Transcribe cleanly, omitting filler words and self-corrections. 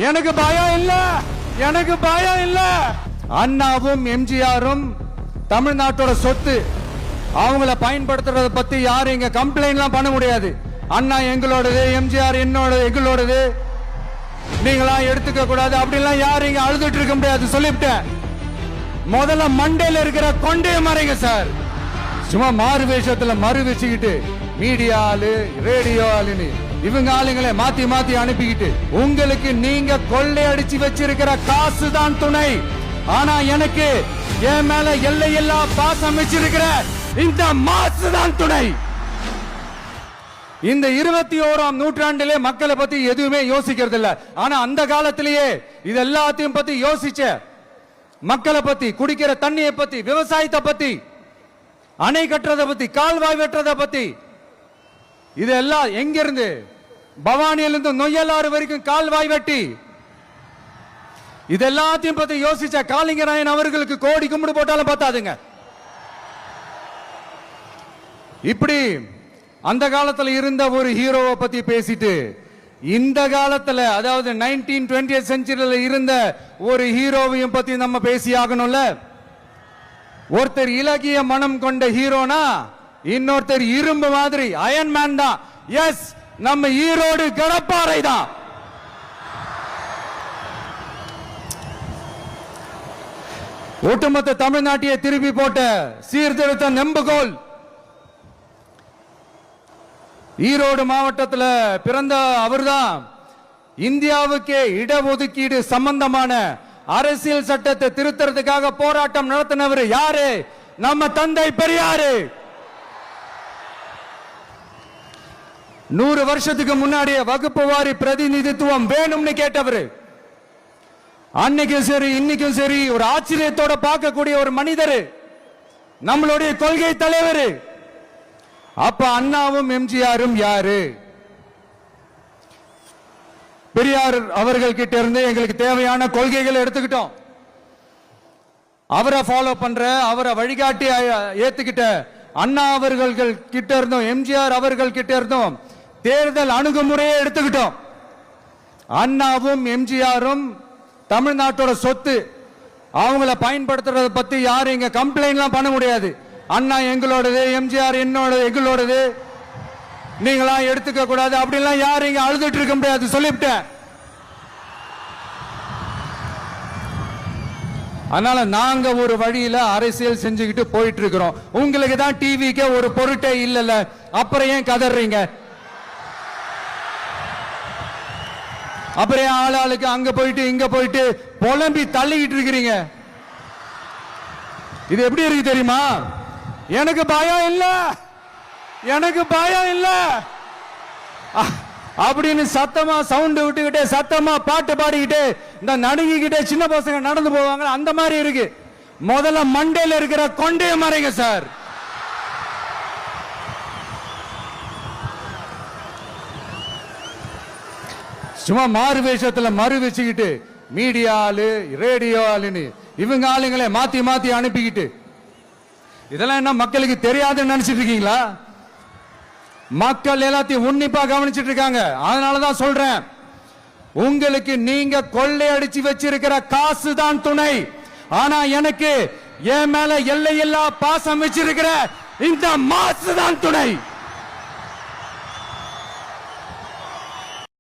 எனக்கு பயம் இல்ல, எனக்கு பயம் இல்ல. அண்ணாவும் எம்ஜிஆரும் தமிழ்நாட்டோட சொத்து. அவங்கள பயன்படுத்துறத பத்தி யாரும் இங்க கம்ப்ளைண்ட்லாம் பண்ண முடியாது. அண்ணா எங்களோடது, எம்ஜிஆர் எங்களோடது, நீங்களா எடுத்துக்க கூடாது அப்படிலாம் யாரும் இங்க அழுதுட்டு இருக்க முடியாது. சொல்லிவிட்டேன். முதல்ல மண்டையில இருக்கிற கொண்டைய மறைங்க சார். சும்மா மாறு வேஷத்துல மறு வச்சுக்கிட்டு மீடியா ஆளு, ரேடியோ ஆளுன்னு இவங்க ஆளுங்களை மாத்தி மாத்தி அனுப்பிக்கிட்டு உங்களுக்கு நீங்க கொள்ளையடிச்சு வச்சிருக்கிற காசு தான் துணை. ஆனா எனக்கு என் மேல எல்லையில்லா பாசம் வச்சிருக்கிற இந்த மாசு தான் துணை. இந்த 21ஆம் நூற்றாண்டிலே மக்களை பத்தி எதுவுமே யோசிக்கிறது இல்ல. ஆனா அந்த காலத்திலேயே இது எல்லாத்தையும் பத்தி யோசிச்ச மக்களை பத்தி, குடிக்கிற தண்ணியை பத்தி, விவசாயத்தை பத்தி, அணை கட்டுறதை பத்தி, கால்வாய் வெட்டுறதை பத்தி, இதெல்லாம் எங்கிருந்து பவானியிலிருந்து நொய்யலாறு வரைக்கும் கால்வாய் வெட்டி இதெல்லாத்தையும் பத்தி யோசிச்ச காளிங்கராயன் அவர்களுக்கு கோடி கும்பிடு போட்டாலும் பார்த்தாதுங்க. இப்படி அந்த காலத்துல இருந்த ஒரு ஹீரோவை பத்தி பேசிட்டு இந்த காலத்துல, அதாவது 1920th செஞ்சுரியில இருந்த ஒரு ஹீரோவையும் பத்தி நம்ம பேசி ஆகணும்ல. ஒருத்தர் இலகிய மனம் கொண்ட ஹீரோனா இன்னொருத்தர் இரும்பு மாதிரி அயன் மேன் தான். எஸ், நம்ம ஈரோடு கடப்பாறை தான். ஒட்டுமொத்த தமிழ்நாட்டையே திருப்பி போட்ட சீர்திருத்த நெம்புகோல். ஈரோடு மாவட்டத்தில் பிறந்த அவர்தான் இந்தியாவுக்கே இடஒதுக்கீடு சம்பந்தமான அரசியல் சட்டத்தை திருத்தறதுக்காக போராட்டம் நடத்தினவர் யாரு? நம்ம தந்தை பெரியாரு. 100 வருஷத்துக்கு முன்னாடியே வகுப்பு வாரி பிரதிநிதித்துவம் வேணும்னு கேட்டவர். அன்னைக்கும் சரி இன்னைக்கும் சரி ஒரு ஆச்சரியத்தோட பார்க்கக்கூடிய ஒரு மனிதர், நம்மளுடைய கொள்கை தலைவர். அப்ப அண்ணாவும் எம்ஜிஆரும் யாரு? பெரியார் அவர்கள் கிட்ட இருந்து எங்களுக்கு தேவையான கொள்கைகளை எடுத்துக்கிட்டோம். அவரை ஃபாலோ பண்ற, அவரை வழிகாட்டி ஏத்துக்கிட்ட அண்ணா அவர்கள் கிட்ட இருந்தோம், எம்ஜிஆர் அவர்கள் கிட்ட இருந்தோம் தேர்தல் அணுகுமுறையை எடுத்துக்கிட்டோம். அண்ணாவும் எம்ஜிஆரும் தமிழ்நாட்டோட சொத்து. அவங்கள பயன்படுத்துறத பத்தி யாரும் இங்க கம்ப்ளைண்ட்லாம் பண்ண முடியாது. அண்ணா எங்களோடது, எம்ஜிஆர் எங்களோடது, நீங்களா எடுத்துக்க கூடாது அப்படிலாம் யாரும் இங்க அழுதுட்டு இருக்க முடியாது. சொல்லிவிட்டேன். அதனால நாங்க ஒரு வழியில அரசியல் செஞ்சுக்கிட்டு போயிட்டு இருக்கிறோம். உங்களுக்கு தான் டிவிக்கு ஒரு பொருட்டே இல்லல, அப்புறம் ஏன் கதறீங்க? அப்புறம் ஆளாளுக்கு அங்க போயிட்டு இங்க போயிட்டு புலம்பி தள்ளிக்கிட்டு இருக்கிறீங்க. இது எப்படி இருக்கு தெரியுமா? எனக்கு பயம் இல்ல, எனக்கு பயம் இல்ல அப்படின்னு சத்தமா சவுண்ட் விட்டுக்கிட்டே, சத்தமா பாட்டு பாடிக்கிட்டே, இந்த நடுங்கிக்கிட்டே சின்ன பசங்க நடந்து போவாங்க, அந்த மாதிரி இருக்கு. முதல்ல மண்டையில இருக்கிற கொண்டைய மறைங்க சார். சும்மா மாறு வேஷத்துல மறு வச்சுக்கிட்டு மீடியா ஆளு, ரேடியோ ஆளுன்னு இவங்க ஆளுங்களை மாத்தி மாத்தி அனுப்பிக்கிட்டு இதெல்லாம் என்ன மக்களுக்கு தெரியாதுன்னு நினைச்சிட்டு இருக்கீங்களா? மக்கள் எல்லாத்தையும் உன்னிப்பா கவனிச்சிட்டு இருக்காங்க. அதனாலதான் சொல்றேன், உங்களுக்கு நீங்க கொள்ளையடிச்சு வச்சிருக்கிற காசு தான் துணை. ஆனா எனக்கு என் மேல எல்லையில்லா பாசம் வச்சிருக்கிற இந்த மாசு தான் துணை.